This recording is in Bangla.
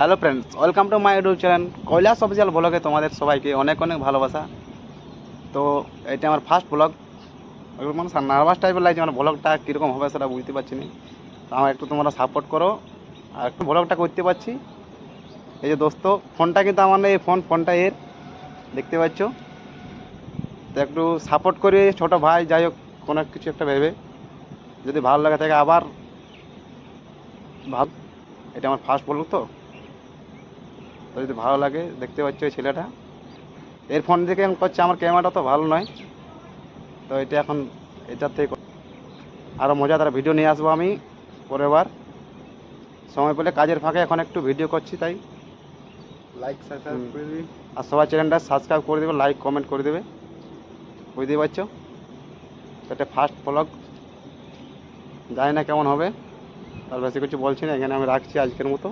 Hello friends, welcome to my YouTube channel Kailash official ব্লগে তোমাদের সবাইকে অনেক অনেক ভালোবাসা। তো এটা আমার ফার্স্ট ব্লগ, মানে নার্ভাস টাইপের লাগছে, আমার ব্লগটা কীরকম হবে সেটা বুঝতে পারছি না। তো আমার একটু তোমরা সাপোর্ট করো, আর একটু ব্লগটা করতে পারছি। এই যে দোস্ত, ফোনটা কিন্তু আমার নেই, এই ফোনটা এর, দেখতে পাচ্ছ। তো একটু সাপোর্ট করে ছোটো ভাই, যাই হোক কোনো কিছু একটা ভেবে যদি ভালো লাগে থাকে আবার ভাব। এটা আমার ফার্স্ট ব্লগ, তো তো যদি ভালো লাগে, দেখতে পাচ্ছ এই ছেলেটা এর ফোন থেকে করছে, আমার ক্যামেরাটা তো ভালো নয়। তো এটা এখন এটার থেকে আরও মজাদার ভিডিও নিয়ে আসবো আমি পরের বার, সময় পেলে। কাজের ফাঁকে এখন একটু ভিডিও করছি, তাই লাইক সাবস্ক্রাইব করে দিবি। আর সবাই চ্যানেলটা সাবস্ক্রাইব করে দেবে, লাইক কমেন্ট করে দেবে, বুঝতেই পারছো। এটা ফার্স্ট ব্লগ, জানি না কেমন হবে, আর বেশি কিছু বলছি না, এখানে আমি রাখছি আজকের মতো।